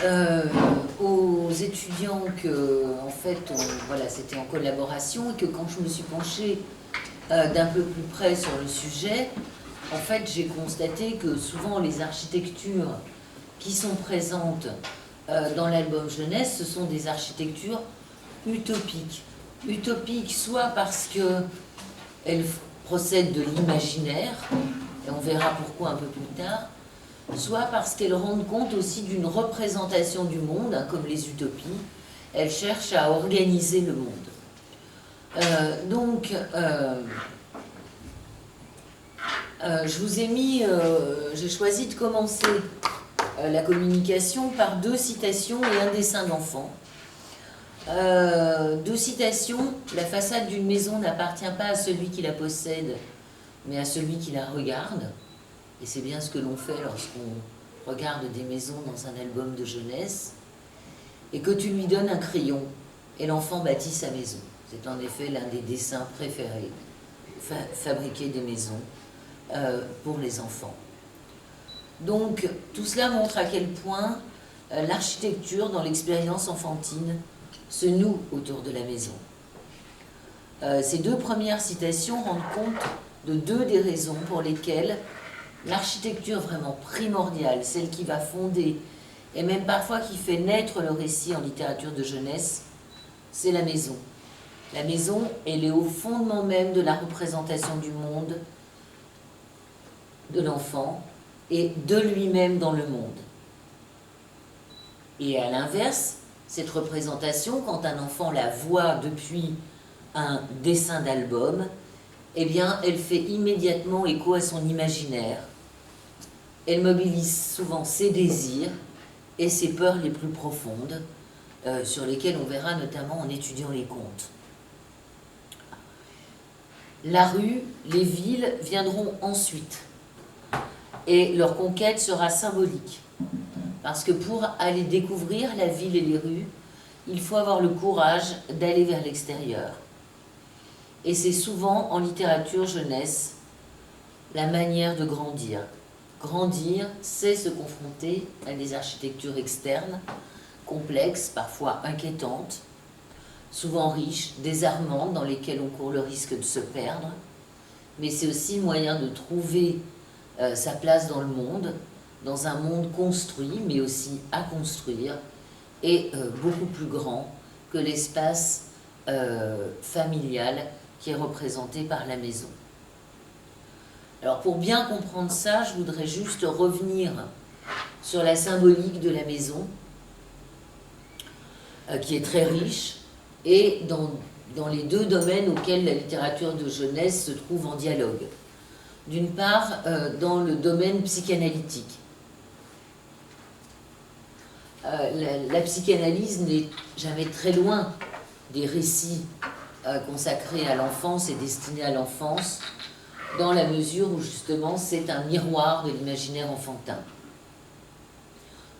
euh, aux étudiants que, en fait, voilà, c'était en collaboration et que quand je me suis penchée d'un peu plus près sur le sujet, en fait, j'ai constaté que souvent les architectures qui sont présentes dans l'album jeunesse, ce sont des architectures utopiques. Utopiques soit parce qu'elles procèdent de l'imaginaire, et on verra pourquoi un peu plus tard, soit parce qu'elles rendent compte aussi d'une représentation du monde, hein, comme les utopies. Elles cherchent à organiser le monde. Je vous ai mis, j'ai choisi de commencer la communication par 2 citations et un dessin d'enfant. 2 citations. La façade d'une maison n'appartient pas à celui qui la possède, mais à celui qui la regarde. Et c'est bien ce que l'on fait lorsqu'on regarde des maisons dans un album de jeunesse. Et que tu lui donnes un crayon, et l'enfant bâtit sa maison. C'est en effet l'un des dessins préférés, fabriquer des maisons pour les enfants. Donc tout cela montre à quel point l'architecture dans l'expérience enfantine se noue autour de la maison. Ces 2 premières citations rendent compte de 2 des raisons pour lesquelles l'architecture vraiment primordiale, celle qui va fonder et même parfois qui fait naître le récit en littérature de jeunesse, c'est la maison. La maison, elle est au fondement même de la représentation du monde, de l'enfant et de lui-même dans le monde. Et à l'inverse, cette représentation, quand un enfant la voit depuis un dessin d'album, eh bien, elle fait immédiatement écho à son imaginaire. Elle mobilise souvent ses désirs et ses peurs les plus profondes, sur lesquelles on verra notamment en étudiant les contes. La rue, les villes viendront ensuite, et leur conquête sera symbolique. Parce que pour aller découvrir la ville et les rues, il faut avoir le courage d'aller vers l'extérieur. Et c'est souvent, en littérature jeunesse, la manière de grandir. Grandir, c'est se confronter à des architectures externes, complexes, parfois inquiétantes, souvent riches, désarmantes, dans lesquelles on court le risque de se perdre. Mais c'est aussi moyen de trouver sa place dans le monde, dans un monde construit, mais aussi à construire, et beaucoup plus grand que l'espace familial qui est représenté par la maison. Alors pour bien comprendre ça, je voudrais juste revenir sur la symbolique de la maison, qui est très riche, et dans les 2 domaines auxquels la littérature de jeunesse se trouve en dialogue. D'une part, dans le domaine psychanalytique. La psychanalyse n'est jamais très loin des récits consacrés à l'enfance et destinés à l'enfance, dans la mesure où justement c'est un miroir de l'imaginaire enfantin.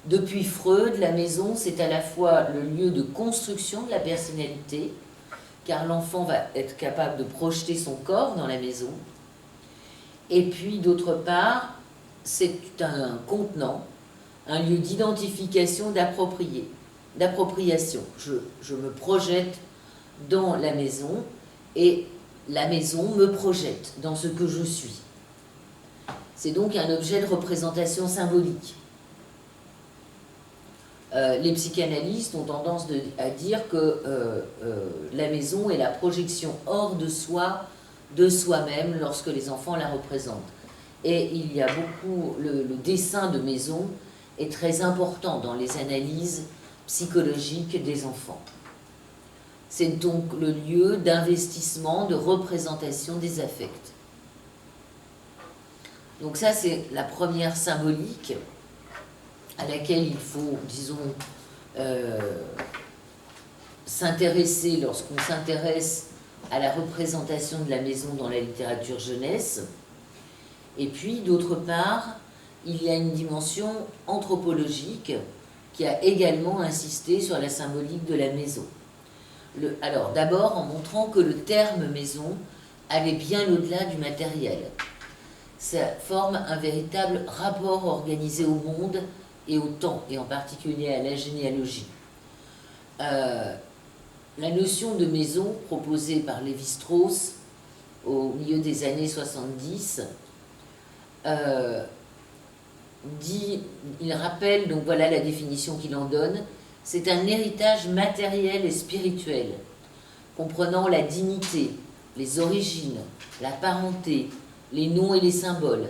Depuis Freud, la maison, c'est à la fois le lieu de construction de la personnalité, car l'enfant va être capable de projeter son corps dans la maison, et puis d'autre part, c'est un contenant, un lieu d'identification, d'appropriation. Je me projette dans la maison, et la maison me projette dans ce que je suis. C'est donc un objet de représentation symbolique. Les psychanalystes ont tendance à dire que la maison est la projection hors de soi, de soi-même, lorsque les enfants la représentent. Et il y a beaucoup, le dessin de maison est très important dans les analyses psychologiques des enfants. C'est donc le lieu d'investissement, de représentation des affects. Donc ça, c'est la première symbolique à laquelle il faut, disons, s'intéresser lorsqu'on s'intéresse à la représentation de la maison dans la littérature jeunesse. Et puis, d'autre part, il y a une dimension anthropologique qui a également insisté sur la symbolique de la maison. Alors, d'abord en montrant que le terme maison allait bien au-delà du matériel. Ça forme un véritable rapport organisé au monde et au temps, et en particulier à la généalogie. La notion de maison proposée par Lévi-Strauss au milieu des années 70 il rappelle, donc voilà la définition qu'il en donne, c'est un héritage matériel et spirituel, comprenant la dignité, les origines, la parenté, les noms et les symboles,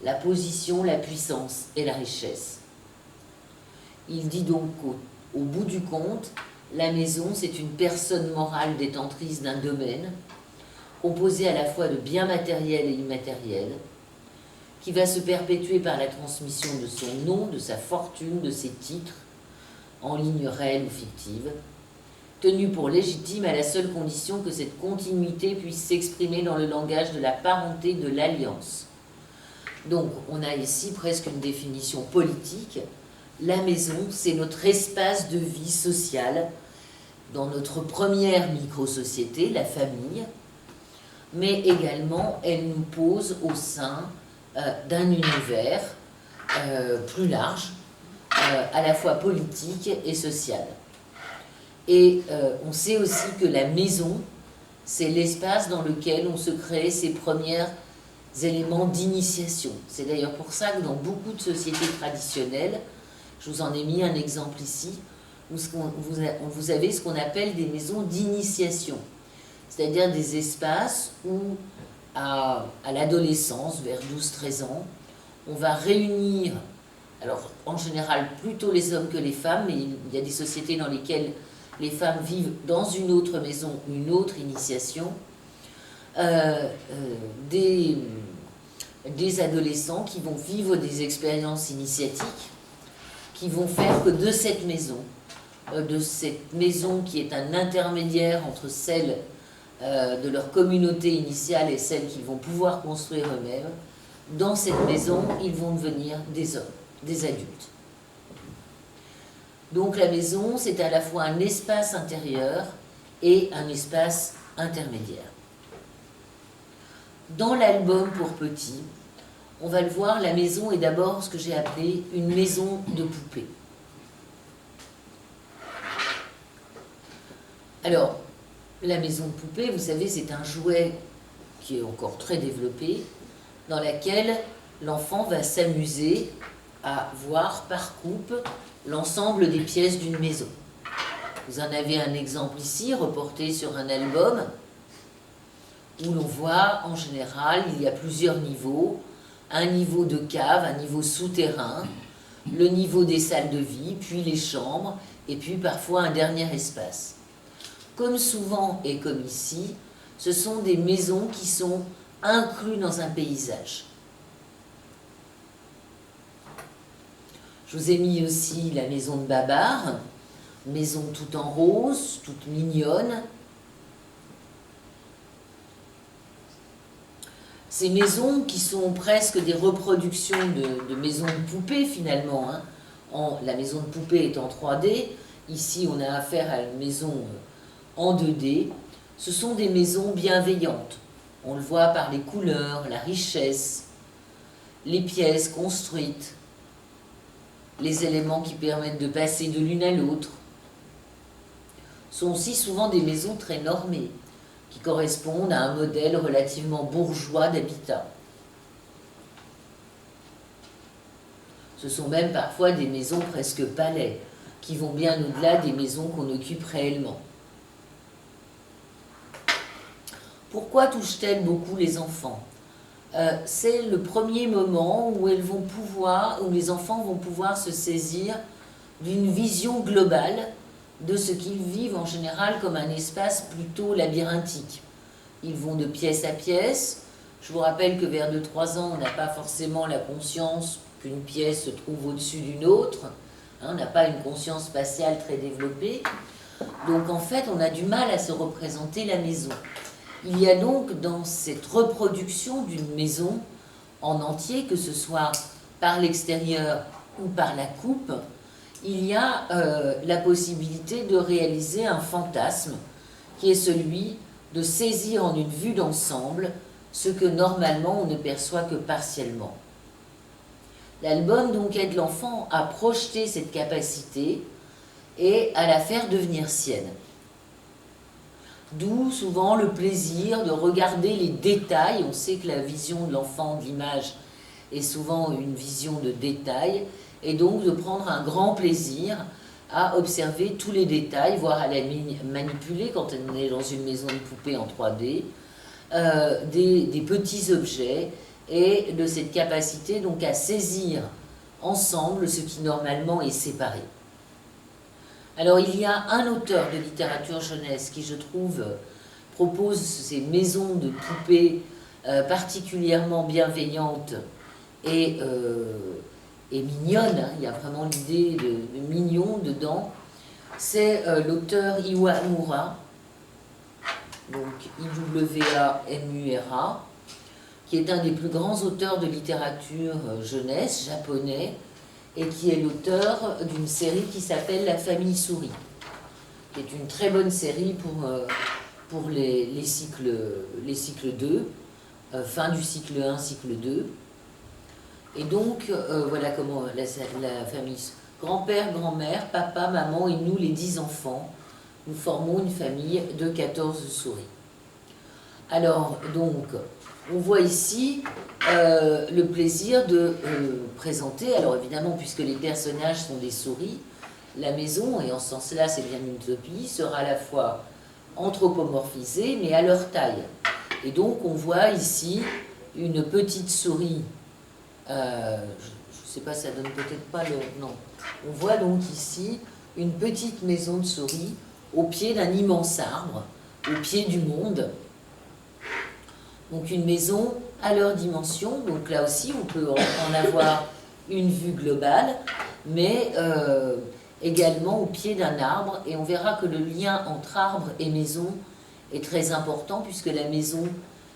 la position, la puissance et la richesse. Il dit donc au bout du compte, la maison, c'est une personne morale détentrice d'un domaine, composée à la fois de biens matériels et immatériels, qui va se perpétuer par la transmission de son nom, de sa fortune, de ses titres, en ligne réelle ou fictive, tenue pour légitime à la seule condition que cette continuité puisse s'exprimer dans le langage de la parenté, de l'alliance. Donc, on a ici presque une définition politique. La maison, c'est notre espace de vie sociale dans notre première micro-société, la famille, mais également, elle nous pose au sein d'un univers plus large, à la fois politique et social. Et on sait aussi que la maison, c'est l'espace dans lequel on se crée ses premiers éléments d'initiation. C'est d'ailleurs pour ça que dans beaucoup de sociétés traditionnelles, je vous en ai mis un exemple ici, où vous avez ce qu'on appelle des maisons d'initiation, c'est-à-dire des espaces où, à l'adolescence, vers 12-13 ans, on va réunir, alors en général plutôt les hommes que les femmes, mais il y a des sociétés dans lesquelles les femmes vivent dans une autre maison, une autre initiation, des adolescents qui vont vivre des expériences initiatiques, qui vont faire que de cette maison qui est un intermédiaire entre celle de leur communauté initiale et celle qu'ils vont pouvoir construire eux-mêmes, dans cette maison, ils vont devenir des hommes, des adultes. Donc la maison, c'est à la fois un espace intérieur et un espace intermédiaire. Dans l'album pour petits, on va le voir, la maison est d'abord ce que j'ai appelé une maison de poupée. Alors, la maison de poupée, vous savez, c'est un jouet qui est encore très développé, dans laquelle l'enfant va s'amuser à voir par coupe l'ensemble des pièces d'une maison. Vous en avez un exemple ici, reporté sur un album, où l'on voit, en général, il y a plusieurs niveaux, un niveau de cave, un niveau souterrain, le niveau des salles de vie, puis les chambres, et puis parfois un dernier espace. Comme souvent et comme ici, ce sont des maisons qui sont incluses dans un paysage. Je vous ai mis aussi la maison de Babar, maison toute en rose, toute mignonne. Ces maisons qui sont presque des reproductions de maisons de poupées finalement, hein. La maison de poupée est en 3D, ici on a affaire à une maison en 2D, ce sont des maisons bienveillantes. On le voit par les couleurs, la richesse, les pièces construites, les éléments qui permettent de passer de l'une à l'autre. Ce sont aussi souvent des maisons très normées, qui correspondent à un modèle relativement bourgeois d'habitat. Ce sont même parfois des maisons presque palais, qui vont bien au-delà des maisons qu'on occupe réellement. Pourquoi touchent-elles beaucoup les enfants ? C'est le premier moment où les enfants vont pouvoir se saisir d'une vision globale de ce qu'ils vivent en général comme un espace plutôt labyrinthique. Ils vont de pièce à pièce. Je vous rappelle que vers 2-3 ans, on n'a pas forcément la conscience qu'une pièce se trouve au-dessus d'une autre. On n'a pas une conscience spatiale très développée. Donc en fait, on a du mal à se représenter la maison. Il y a donc dans cette reproduction d'une maison en entier, que ce soit par l'extérieur ou par la coupe, il y a la possibilité de réaliser un fantasme qui est celui de saisir en une vue d'ensemble ce que normalement on ne perçoit que partiellement. L'album donc aide l'enfant à projeter cette capacité et à la faire devenir sienne. D'où souvent le plaisir de regarder les détails. On sait que la vision de l'enfant de l'image est souvent une vision de détail, et donc de prendre un grand plaisir à observer tous les détails, voire à les manipuler quand on est dans une maison de poupée en 3D, des petits objets, et de cette capacité donc à saisir ensemble ce qui normalement est séparé. Alors il y a un auteur de littérature jeunesse qui, je trouve, propose ces maisons de poupées particulièrement bienveillantes et mignonnes, hein. Il y a vraiment l'idée de mignon dedans. C'est l'auteur Iwamura, donc Iwamura, qui est un des plus grands auteurs de littérature jeunesse japonais, et qui est l'auteur d'une série qui s'appelle La Famille Souris, qui est une très bonne série pour les cycles 2, fin du cycle 1, cycle 2. Et donc, voilà comment la famille, grand-père, grand-mère, papa, maman et nous, les 10 enfants, nous formons une famille de 14 souris. Alors, donc, on voit ici le plaisir de présenter, alors évidemment, puisque les personnages sont des souris, la maison, et en ce sens-là, c'est bien une utopie, sera à la fois anthropomorphisée, mais à leur taille. Et donc, on voit ici une petite souris, je ne sais pas, ça donne peut-être pas le... Non. On voit donc ici une petite maison de souris au pied d'un immense arbre, au pied du monde. Donc une maison à leur dimension, donc là aussi on peut en avoir une vue globale, mais également au pied d'un arbre, et on verra que le lien entre arbre et maison est très important, puisque la maison,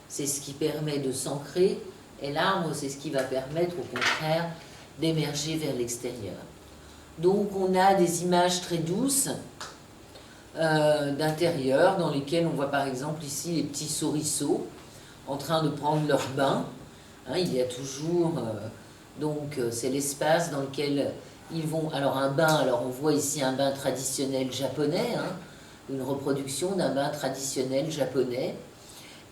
c'est ce qui permet de s'ancrer, et l'arbre, c'est ce qui va permettre au contraire d'émerger vers l'extérieur. Donc on a des images très douces d'intérieur, dans lesquelles on voit par exemple ici les petits souriceaux en train de prendre leur bain. Hein, il y a toujours, donc c'est l'espace dans lequel ils vont, alors un bain, alors on voit ici un bain traditionnel japonais, hein, une reproduction d'un bain traditionnel japonais,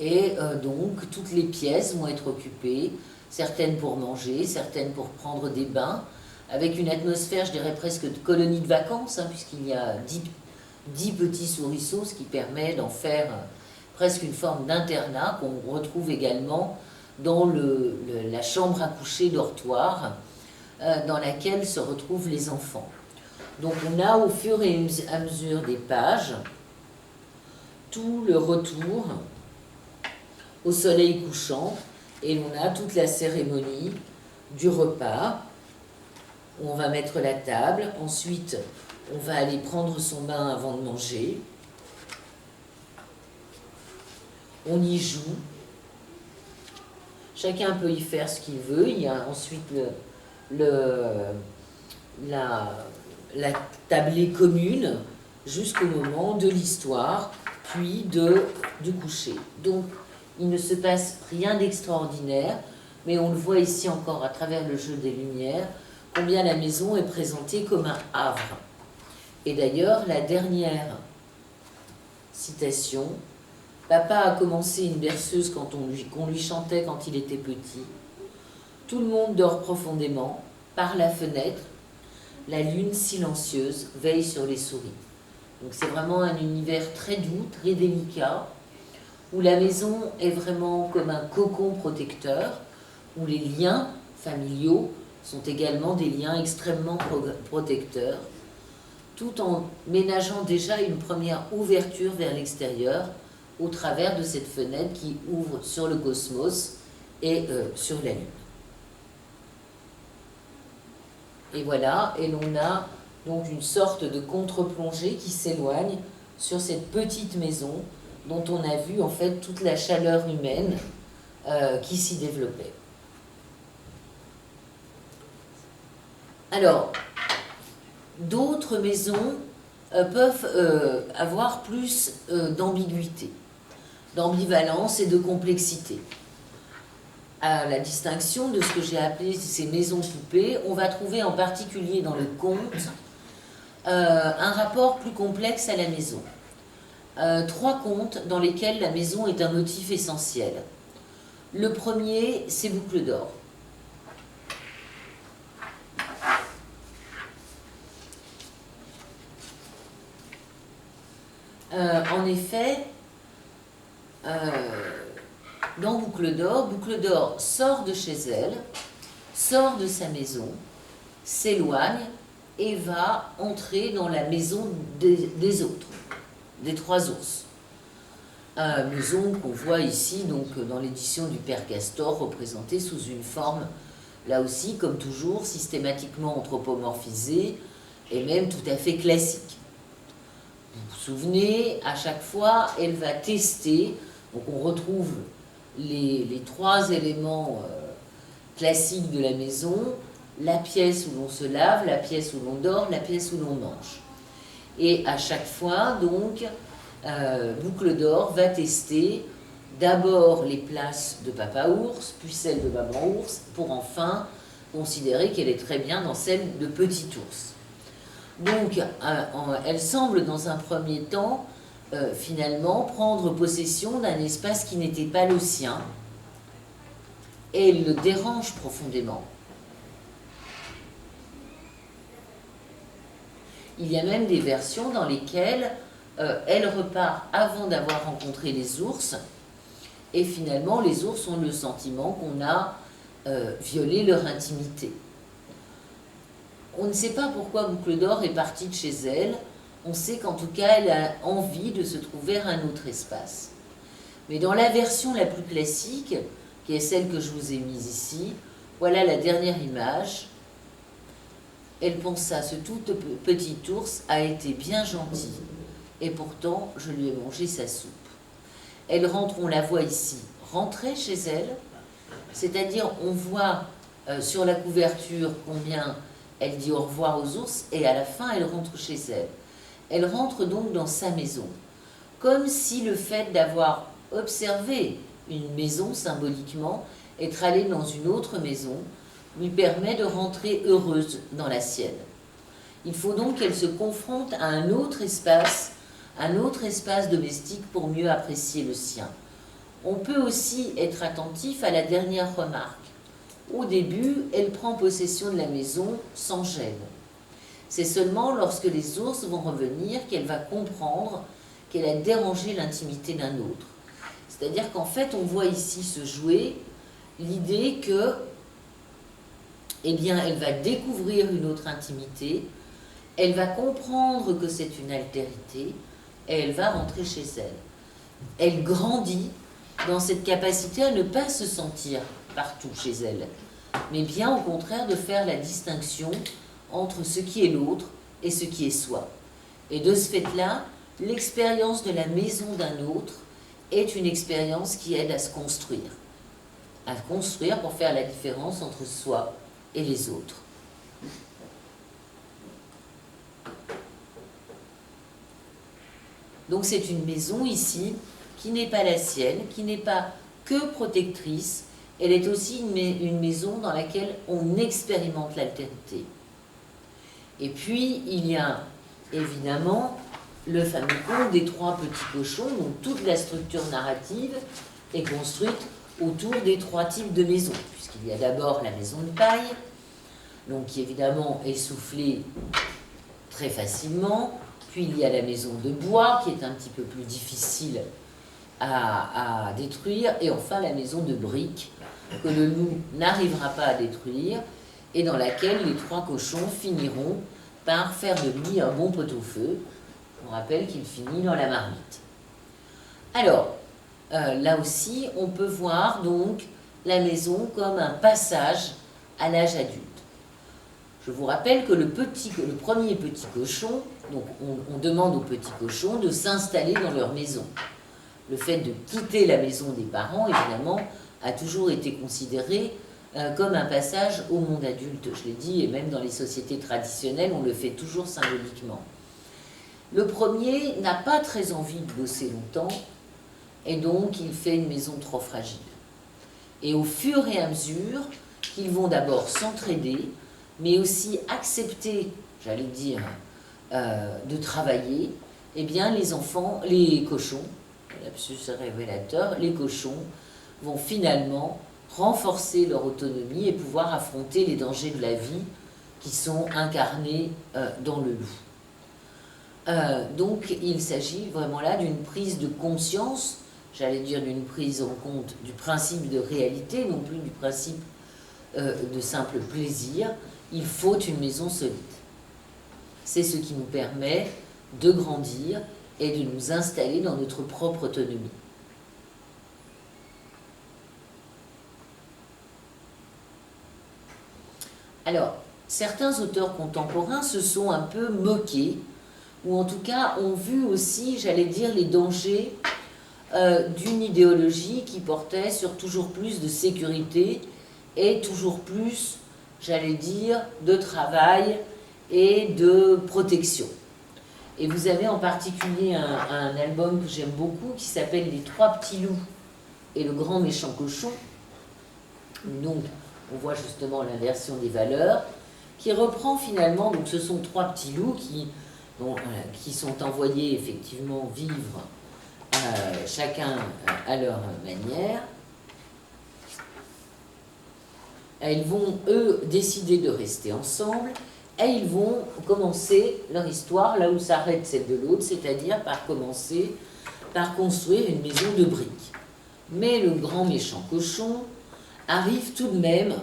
et donc toutes les pièces vont être occupées, certaines pour manger, certaines pour prendre des bains, avec une atmosphère, je dirais presque de colonie de vacances, hein, puisqu'il y a 10 petits souriceaux, ce qui permet d'en faire presque une forme d'internat qu'on retrouve également dans la chambre à coucher dortoir, dans laquelle se retrouvent les enfants. Donc on a au fur et à mesure des pages tout le retour au soleil couchant, et on a toute la cérémonie du repas où on va mettre la table, ensuite on va aller prendre son bain avant de manger, on y joue, chacun peut y faire ce qu'il veut, il y a ensuite la tablée commune jusqu'au moment de l'histoire, puis du coucher. Donc il ne se passe rien d'extraordinaire, mais on le voit ici encore à travers le jeu des lumières, combien la maison est présentée comme un havre. Et d'ailleurs, la dernière citation, « Papa a commencé une berceuse qu'on lui chantait quand il était petit. Tout le monde dort profondément. Par la fenêtre, la lune silencieuse veille sur les souris. » Donc c'est vraiment un univers très doux, très délicat, où la maison est vraiment comme un cocon protecteur, où les liens familiaux sont également des liens extrêmement protecteurs, tout en ménageant déjà une première ouverture vers l'extérieur au travers de cette fenêtre qui ouvre sur le cosmos et sur la Lune. Et voilà, et l'on a donc une sorte de contre-plongée qui s'éloigne sur cette petite maison dont on a vu en fait toute la chaleur humaine qui s'y développait. Alors, d'autres maisons peuvent avoir plus d'ambiguïté, d'ambivalence et de complexité. à la distinction de ce que j'ai appelé ces maisons poupées, on va trouver en particulier dans le conte un rapport plus complexe à la maison. 3 contes dans lesquels la maison est un motif essentiel. Le premier, c'est Boucle d'or. En effet, dans Boucle d'or sort de chez elle, sort de sa maison, s'éloigne et va entrer dans la maison des autres, des 3 ours. Maison qu'on voit ici donc dans l'édition du Père Castor, représentée sous une forme, là aussi comme toujours, systématiquement anthropomorphisée et même tout à fait classique. Vous vous souvenez, à chaque fois, elle va tester, donc on retrouve les 3 éléments classiques de la maison, la pièce où l'on se lave, la pièce où l'on dort, la pièce où l'on mange. Et à chaque fois, donc, Boucle d'or va tester d'abord les places de papa ours, puis celles de maman ours, pour enfin considérer qu'elle est très bien dans celle de petit ours. Donc, elle semble dans un premier temps, finalement, prendre possession d'un espace qui n'était pas le sien, et elle le dérange profondément. Il y a même des versions dans lesquelles elle repart avant d'avoir rencontré les ours, et finalement les ours ont le sentiment qu'on a violé leur intimité. On ne sait pas pourquoi Boucle d'or est partie de chez elle, on sait qu'en tout cas elle a envie de se trouver un autre espace. Mais dans la version la plus classique, qui est celle que je vous ai mise ici, voilà la dernière image. Elle pensa, ce tout petit ours a été bien gentil, et pourtant je lui ai mangé sa soupe. Elle rentre, on la voit ici, rentrer chez elle, c'est-à-dire on voit sur la couverture combien elle dit au revoir aux ours, et à la fin elle rentre chez elle. Elle rentre donc dans sa maison, comme si le fait d'avoir observé une maison symboliquement, être allée dans une autre maison, lui permet de rentrer heureuse dans la sienne. Il faut donc qu'elle se confronte à un autre espace domestique pour mieux apprécier le sien. On peut aussi être attentif à la dernière remarque. Au début, elle prend possession de la maison sans gêne. C'est seulement lorsque les ours vont revenir qu'elle va comprendre qu'elle a dérangé l'intimité d'un autre. C'est-à-dire qu'en fait, on voit ici se jouer l'idée que eh bien, elle va découvrir une autre intimité, elle va comprendre que c'est une altérité, et elle va rentrer chez elle. Elle grandit dans cette capacité à ne pas se sentir partout chez elle, mais bien au contraire de faire la distinction entre ce qui est l'autre et ce qui est soi. Et de ce fait-là, l'expérience de la maison d'un autre est une expérience qui aide à se construire pour faire la différence entre soi et les autres. Donc c'est une maison ici qui n'est pas la sienne, qui n'est pas que protectrice, elle est aussi une maison dans laquelle on expérimente l'altérité. Et puis il y a évidemment le fameux conte des 3 petits cochons, donc toute la structure narrative est construite autour des 3 types de maisons, puisqu'il y a d'abord la maison de paille, donc qui évidemment est soufflée très facilement, puis il y a la maison de bois qui est un petit peu plus difficile à détruire, et enfin la maison de briques que le loup n'arrivera pas à détruire et dans laquelle les 3 cochons finiront par faire de lui un bon pot-au-feu. On rappelle qu'il finit dans la marmite. Alors, là aussi, on peut voir donc la maison comme un passage à l'âge adulte. Je vous rappelle que le premier petit cochon, donc on demande aux petits cochons de s'installer dans leur maison. Le fait de quitter la maison des parents, évidemment, a toujours été considéré comme un passage au monde adulte. Je l'ai dit, et même dans les sociétés traditionnelles, on le fait toujours symboliquement. Le premier n'a pas très envie de bosser longtemps, et donc il fait une maison trop fragile. Et au fur et à mesure qu'ils vont d'abord s'entraider, mais aussi accepter, j'allais dire, de travailler, eh bien les enfants, les cochons, lapsus révélateur, les cochons vont finalement renforcer leur autonomie et pouvoir affronter les dangers de la vie qui sont incarnés dans le loup. Donc il s'agit vraiment là d'une prise de conscience, j'allais dire d'une prise en compte du principe de réalité, non plus du principe de simple plaisir. Il faut une maison solide. C'est ce qui nous permet de grandir et de nous installer dans notre propre autonomie. Alors, certains auteurs contemporains se sont un peu moqués, ou en tout cas ont vu aussi, j'allais dire, les dangers d'une idéologie qui portait sur toujours plus de sécurité et toujours plus, j'allais dire, de travail et de protection. Et vous avez en particulier un album que j'aime beaucoup qui s'appelle Les Trois Petits Loups et le Grand Méchant Cochon. Donc, on voit justement l'inversion des valeurs, qui reprend finalement, donc ce sont trois petits loups qui sont envoyés effectivement vivre chacun à leur manière. Et ils vont, eux, décider de rester ensemble, et ils vont commencer leur histoire là où s'arrête celle de l'autre, c'est-à-dire par commencer par construire une maison de briques. Mais le grand méchant cochon arrive tout de même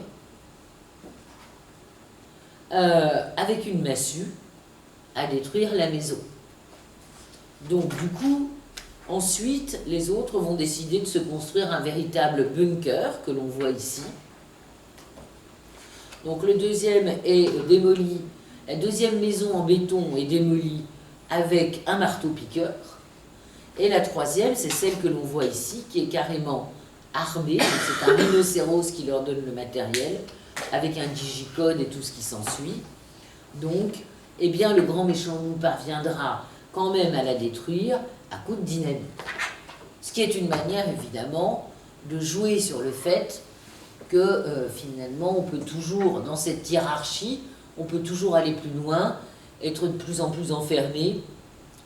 avec une massue à détruire la maison. Donc du coup, ensuite, les autres vont décider de se construire un véritable bunker que l'on voit ici. Donc le deuxième est démoli, la deuxième maison en béton est démolie avec un marteau-piqueur. Et la troisième, c'est celle que l'on voit ici, qui est carrément armée. C'est un rhinocéros qui leur donne le matériel, avec un digicode et tout ce qui s'ensuit. Donc, eh bien, le grand méchant loup parviendra quand même à la détruire à coup de dynamite. Ce qui est une manière, évidemment, de jouer sur le fait que finalement, on peut toujours, dans cette hiérarchie, on peut toujours aller plus loin, être de plus en plus enfermé,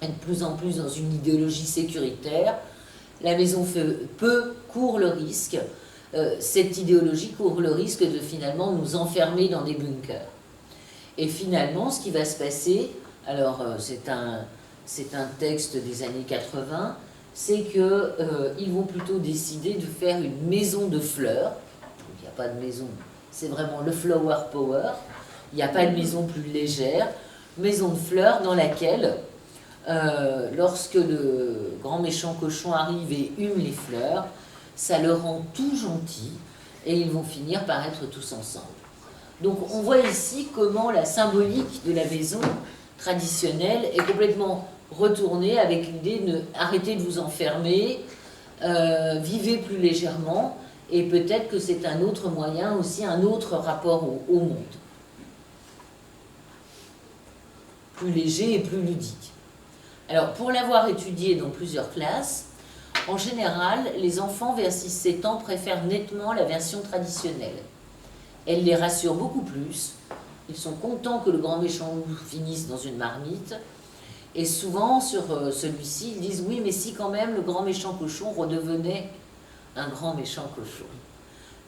être de plus en plus dans une idéologie sécuritaire. La maison court le risque, cette idéologie court le risque de finalement nous enfermer dans des bunkers. Et finalement, ce qui va se passer, alors c'est un texte des années 80, c'est qu'ils vont plutôt décider de faire une maison de fleurs. Donc, il n'y a pas de maison, c'est vraiment le flower power. Il n'y a pas de maison plus légère, maison de fleurs dans laquelle, lorsque le grand méchant cochon arrive et hume les fleurs, ça le rend tout gentil et ils vont finir par être tous ensemble. Donc on voit ici comment la symbolique de la maison traditionnelle est complètement retournée avec l'idée de arrêter de vous enfermer, vivez plus légèrement, et peut-être que c'est un autre moyen aussi, un autre rapport au monde. Plus léger et plus ludique. Alors, pour l'avoir étudié dans plusieurs classes, en général, les enfants vers 6-7 ans préfèrent nettement la version traditionnelle. Elle les rassure beaucoup plus. Ils sont contents que le grand méchant loup finisse dans une marmite. Et souvent, sur celui-ci, ils disent « Oui, mais si quand même le grand méchant cochon redevenait un grand méchant cochon. »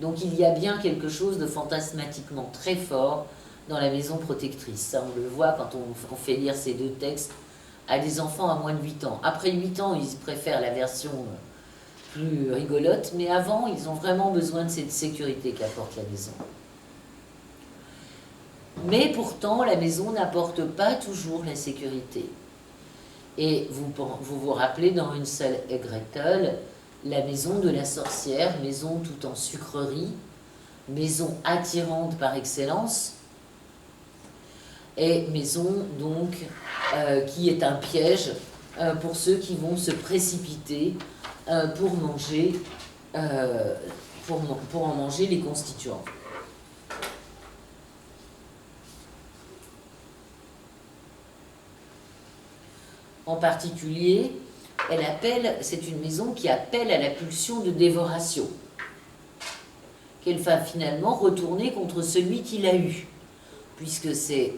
Donc il y a bien quelque chose de fantasmatiquement très fort dans la maison protectrice. Ça, on le voit quand on fait lire ces deux textes à des enfants à moins de 8 ans. Après 8 ans, ils préfèrent la version plus rigolote, mais avant, ils ont vraiment besoin de cette sécurité qu'apporte la maison. Mais pourtant, la maison n'apporte pas toujours la sécurité. Et vous rappelez dans Une seule et Gretel, la maison de la sorcière, maison tout en sucrerie, maison attirante par excellence, et maison donc qui est un piège pour ceux qui vont se précipiter pour en manger les constituants. En particulier, c'est une maison qui appelle à la pulsion de dévoration. qu'elle va finalement retourner contre celui qui l'a eue, puisque c'est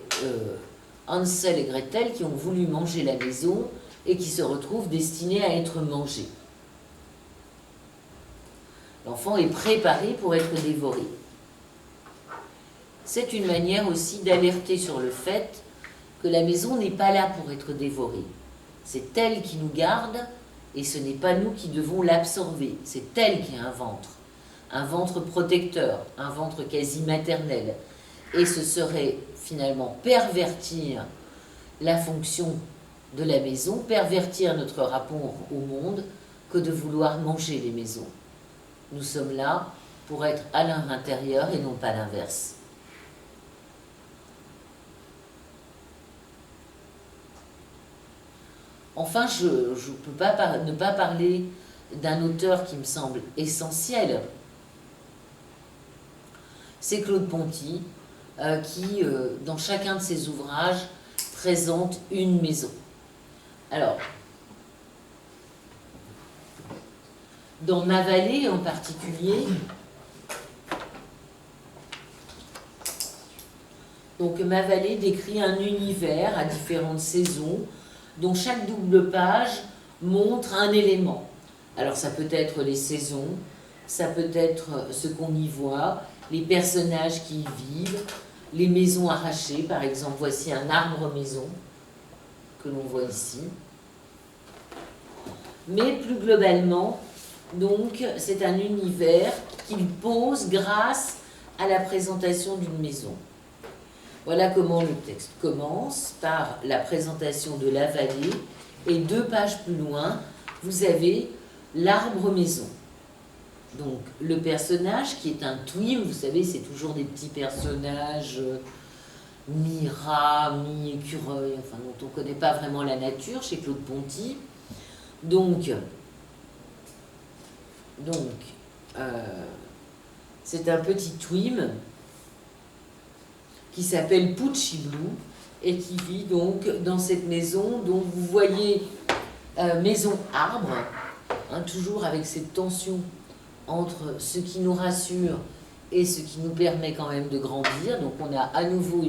Hansel et Gretel qui ont voulu manger la maison et qui se retrouvent destinés à être mangés. L'enfant est préparé pour être dévoré. C'est une manière aussi d'alerter sur le fait que la maison n'est pas là pour être dévorée. C'est elle qui nous garde et ce n'est pas nous qui devons l'absorber. C'est elle qui a un ventre protecteur, un ventre quasi maternel. Et ce serait finalement pervertir la fonction de la maison, pervertir notre rapport au monde, que de vouloir manger les maisons. Nous sommes là pour être à l'intérieur et non pas l'inverse. Enfin, je ne peux pas ne pas parler d'un auteur qui me semble essentiel. C'est Claude Ponty, qui, dans chacun de ses ouvrages, présente une maison. Alors, dans Ma vallée en particulier, donc Ma vallée décrit un univers à différentes saisons, dont chaque double page montre un élément. Alors ça peut être les saisons, ça peut être ce qu'on y voit, les personnages qui y vivent, les maisons arrachées, par exemple, voici un arbre-maison que l'on voit ici. Mais plus globalement, donc, c'est un univers qu'il pose grâce à la présentation d'une maison. Voilà comment le texte commence, par la présentation de la vallée, et 2 pages plus loin, vous avez l'arbre-maison. Donc, le personnage qui est un twim, vous savez, c'est toujours des petits personnages mi-rat, mi-écureuil, enfin, dont on ne connaît pas vraiment la nature chez Claude Ponty. Donc c'est un petit twim qui s'appelle Pucci Blue et qui vit donc dans cette maison dont vous voyez maison arbre, hein, toujours avec cette tension entre ce qui nous rassure et ce qui nous permet quand même de grandir. Donc on a à nouveau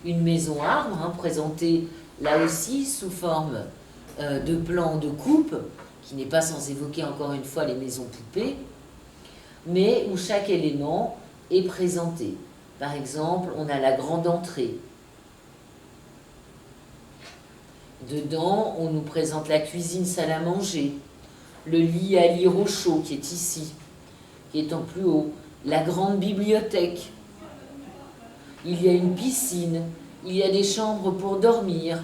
une maison arbre, hein, présentée là aussi sous forme de plan de coupe, qui n'est pas sans évoquer encore une fois les maisons poupées, mais où chaque élément est présenté. Par exemple, on a la grande entrée. Dedans, on nous présente la cuisine salle à manger, le lit à lire au chaud qui est ici, qui est en plus haut, la grande bibliothèque. Il y a une piscine, il y a des chambres pour dormir,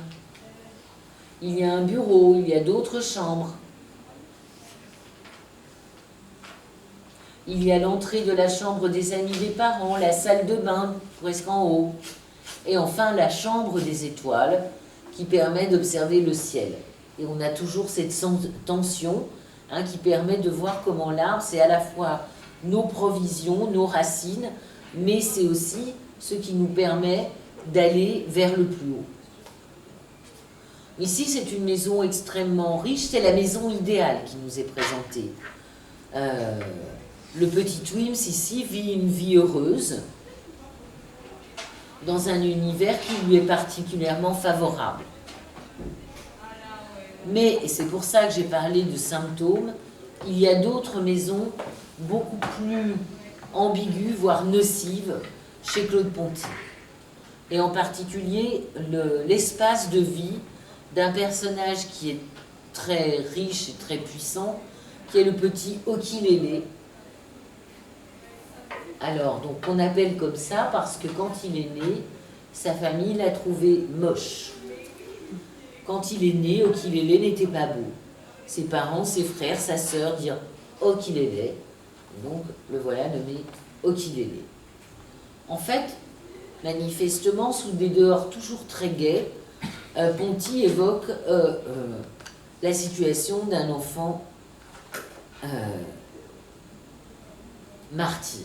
il y a un bureau, il y a d'autres chambres. Il y a l'entrée de la chambre des amis des parents, la salle de bain, presque en haut. Et enfin, la chambre des étoiles, qui permet d'observer le ciel. Et on a toujours cette tension, hein, qui permet de voir comment l'arbre, c'est à la fois nos provisions, nos racines, mais c'est aussi ce qui nous permet d'aller vers le plus haut. Ici, c'est une maison extrêmement riche, c'est la maison idéale qui nous est présentée. Le petit Twims, ici, vit une vie heureuse dans un univers qui lui est particulièrement favorable. Mais, et c'est pour ça que j'ai parlé de symptômes, il y a d'autres maisons beaucoup plus ambiguës, voire nocives, chez Claude Ponty. Et en particulier, l'espace de vie d'un personnage qui est très riche et très puissant, qui est le petit Okilélé. Alors, donc on appelle comme ça parce que quand il est né, sa famille l'a trouvé moche. Quand il est né, Okilélé n'était pas beau. Ses parents, ses frères, sa sœur dirent Okilélé. Donc le voilà nommé Okilélé. En fait, manifestement, sous des dehors toujours très gais, Ponty évoque la situation d'un enfant martyr.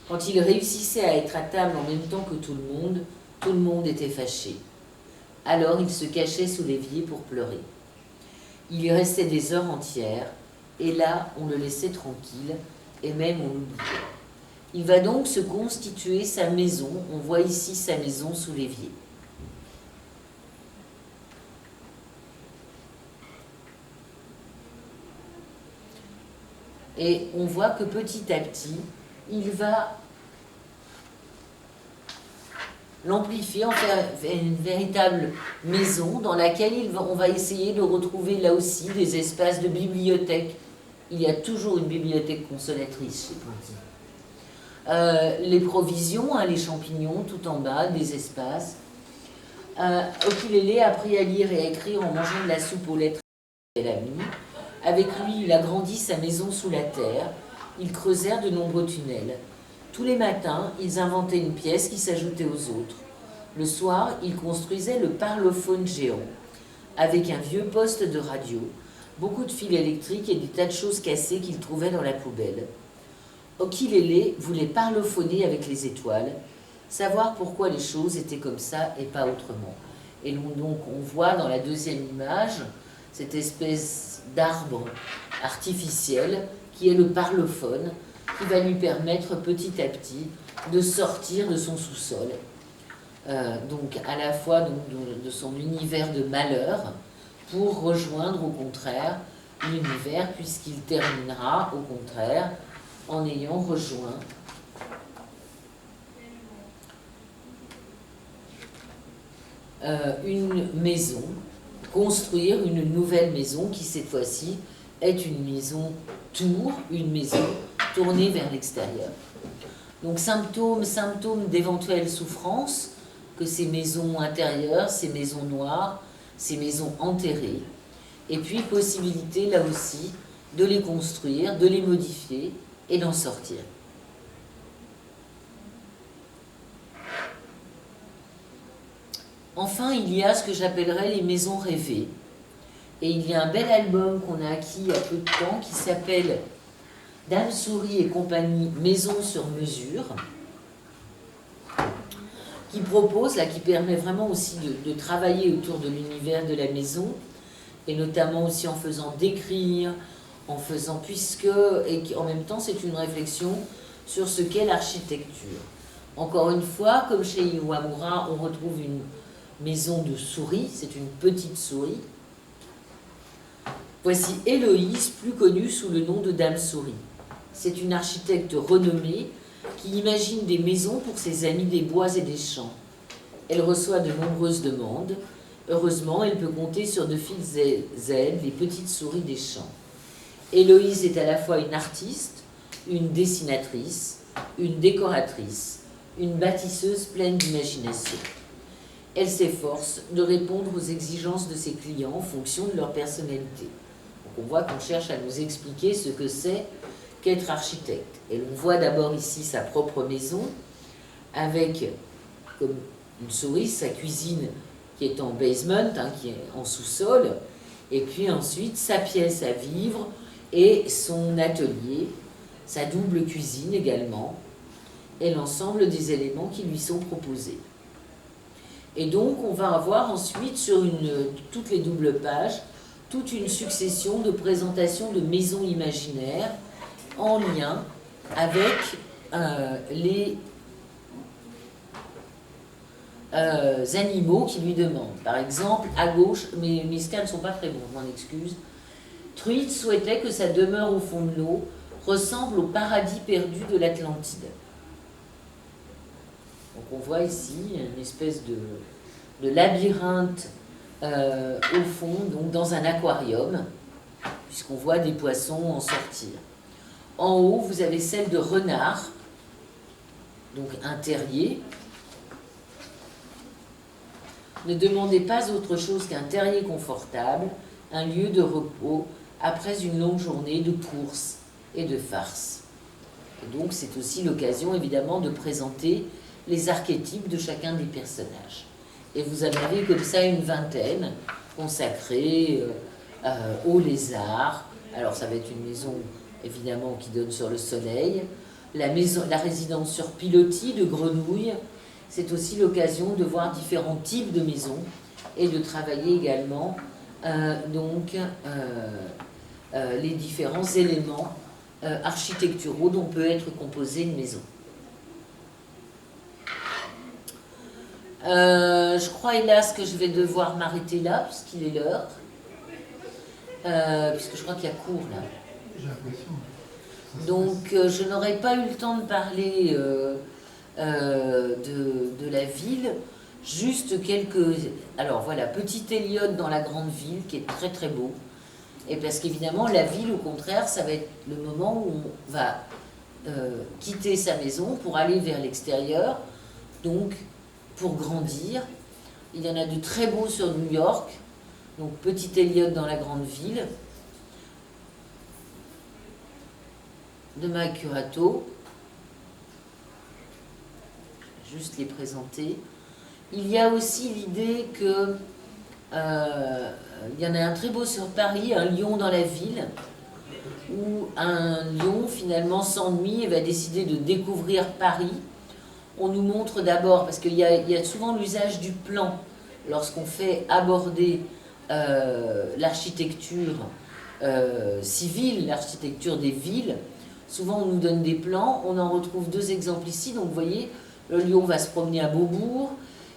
Quand il réussissait à être à table en même temps que tout le monde était fâché. Alors il se cachait sous l'évier pour pleurer. Il y restait des heures entières, et là on le laissait tranquille, et même on l'oubliait. Il va donc se constituer sa maison. On voit ici sa maison sous l'évier. Et on voit que petit à petit, il va l'amplifier, en faire une véritable maison dans laquelle on va essayer de retrouver là aussi des espaces de bibliothèque. Il y a toujours une bibliothèque consolatrice chez Ponty. Les provisions, hein, les champignons tout en bas, des espaces. Okulélé a appris à lire et à écrire en mangeant de la soupe aux lettres qu'elle a mis. Avec lui, il agrandit sa maison sous la terre. Ils creusèrent de nombreux tunnels. Tous les matins, ils inventaient une pièce qui s'ajoutait aux autres. Le soir, ils construisaient le parlophone géant, avec un vieux poste de radio, beaucoup de fils électriques et des tas de choses cassées qu'ils trouvaient dans la poubelle. Okulélé voulait parlophoner avec les étoiles, savoir pourquoi les choses étaient comme ça et pas autrement. Et donc on voit dans la deuxième image cette espèce d'arbre artificiel qui est le parlophone, qui va lui permettre petit à petit de sortir de son sous-sol, donc à la fois donc, de son univers de malheur, pour rejoindre au contraire l'univers, puisqu'il terminera au contraire en ayant rejoint une maison, construire une nouvelle maison qui cette fois-ci est une maison tour, une maison tournée vers l'extérieur. Donc symptômes d'éventuelles souffrances que ces maisons intérieures, ces maisons noires, ces maisons enterrées, et puis possibilité là aussi de les construire, de les modifier et d'en sortir. Enfin, il y a ce que j'appellerais les maisons rêvées. Et il y a un bel album qu'on a acquis il y a peu de temps qui s'appelle Dame Souris et compagnie, Maison sur mesure, qui propose, là, qui permet vraiment aussi de travailler autour de l'univers de la maison, et notamment aussi en faisant décrire, en faisant, et en même temps c'est une réflexion sur ce qu'est l'architecture. Encore une fois, comme chez Iwamura, on retrouve une maison de souris, c'est une petite souris. Voici Héloïse, plus connue sous le nom de Dame Souris. C'est une architecte renommée qui imagine des maisons pour ses amis des bois et des champs. Elle reçoit de nombreuses demandes. Heureusement, elle peut compter sur de fines ailes, les petites souris des champs. Héloïse est à la fois une artiste, une dessinatrice, une décoratrice, une bâtisseuse pleine d'imagination. Elle s'efforce de répondre aux exigences de ses clients en fonction de leur personnalité. Donc on voit qu'on cherche à nous expliquer ce que c'est qu'être architecte. Et l'on voit d'abord ici sa propre maison, avec comme une souris, sa cuisine qui est en basement, hein, qui est en sous-sol, et puis ensuite sa pièce à vivre et son atelier, sa double cuisine également, et l'ensemble des éléments qui lui sont proposés. Et donc on va avoir ensuite sur toutes les doubles pages, toute une succession de présentations de maisons imaginaires en lien avec les animaux qui lui demandent. Par exemple, à gauche, mes scans ne sont pas très bons, je m'en excuse. Truite souhaitait que sa demeure au fond de l'eau ressemble au paradis perdu de l'Atlantide. Donc on voit ici une espèce de labyrinthe au fond, donc dans un aquarium, puisqu'on voit des poissons en sortir. En haut, vous avez celle de renard, donc un terrier. Ne demandez pas autre chose qu'un terrier confortable, un lieu de repos, après une longue journée de courses et de farces. Et donc c'est aussi l'occasion évidemment de présenter les archétypes de chacun des personnages. Et vous en avez comme ça une vingtaine consacrés aux lézards. Alors ça va être une maison évidemment qui donne sur le soleil, la résidence sur pilotis de grenouilles. C'est aussi l'occasion de voir différents types de maisons et de travailler également les différents éléments architecturaux dont peut être composée une maison. Je crois, hélas, que je vais devoir m'arrêter là, puisqu'il est l'heure. Puisque je crois qu'il y a cours, là. J'ai l'impression. Donc, je n'aurai pas eu le temps de parler de la ville. Juste quelques... Alors, voilà, Petit Elliott dans la grande ville, qui est très très beau. Et parce qu'évidemment, la ville, au contraire, ça va être le moment où on va quitter sa maison pour aller vers l'extérieur. Donc, pour grandir. Il y en a de très beaux sur New York. Donc, Petit Elliott dans la grande ville, de Mike Curato. Je vais juste les présenter. Il y a aussi l'idée que il y en a un très beau sur Paris, un lion dans la ville, où un lion finalement s'ennuie et va décider de découvrir Paris. On nous montre d'abord, parce qu'il y a souvent l'usage du plan lorsqu'on fait aborder l'architecture civile, l'architecture des villes. Souvent on nous donne des plans, on en retrouve deux exemples ici. Donc vous voyez, le lion va se promener à Beaubourg,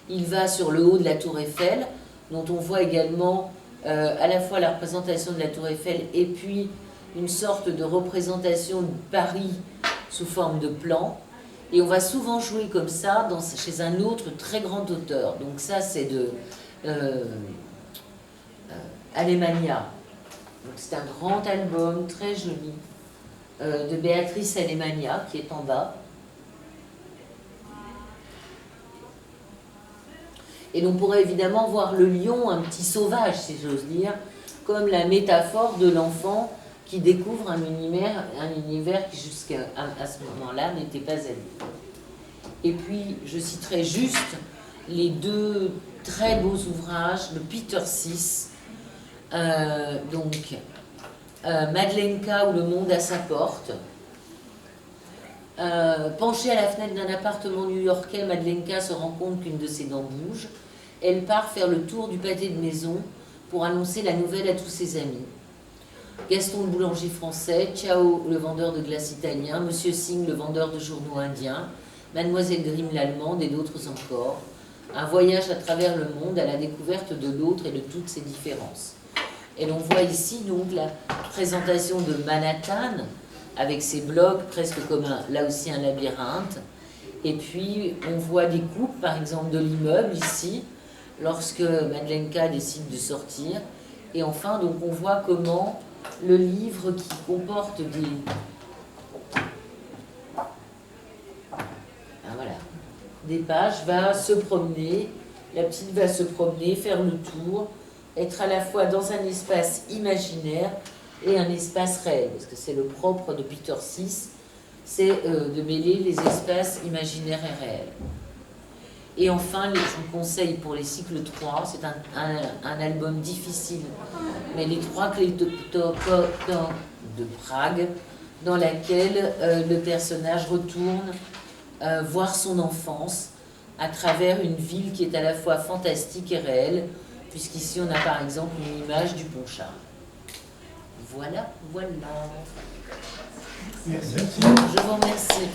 il va sur le haut de la tour Eiffel, dont on voit également à la fois la représentation de la tour Eiffel et puis une sorte de représentation de Paris sous forme de plan. Et on va souvent jouer comme ça chez un autre très grand auteur. Donc ça, c'est de Alemania. C'est un grand album, très joli, de Béatrice Alemania, qui est en bas. Et on pourrait évidemment voir le lion, un petit sauvage, si j'ose dire, comme la métaphore de l'enfant qui découvre un univers qui jusqu'à ce moment-là n'était pas à lui. Et puis, je citerai juste les deux très beaux ouvrages de Peter Sis, Madlenka ou Le monde à sa porte. Penchée à la fenêtre d'un appartement new-yorkais, Madlenka se rend compte qu'une de ses dents bouge. Elle part faire le tour du pâté de maison pour annoncer la nouvelle à tous ses amis. Gaston le boulanger français, Ciao le vendeur de glace italien, Monsieur Singh le vendeur de journaux indiens, Mademoiselle Grimm l'allemande et d'autres encore. Un voyage à travers le monde à la découverte de l'autre et de toutes ses différences. Et l'on voit ici donc la présentation de Manhattan avec ses blocs presque comme là aussi un labyrinthe. Et puis on voit des coupes par exemple de l'immeuble ici lorsque Madlenka décide de sortir. Et enfin donc on voit comment le livre qui comporte des pages va se promener, la petite va se promener, faire le tour, être à la fois dans un espace imaginaire et un espace réel, parce que c'est le propre de Peter Sis, c'est de mêler les espaces imaginaires et réels. Et enfin, je vous conseille pour les cycles 3, c'est un album difficile, mais les 3 clés de Prague, dans laquelle le personnage retourne voir son enfance à travers une ville qui est à la fois fantastique et réelle, puisqu'ici on a par exemple une image du Pont Charles. Voilà. Merci. Je vous remercie.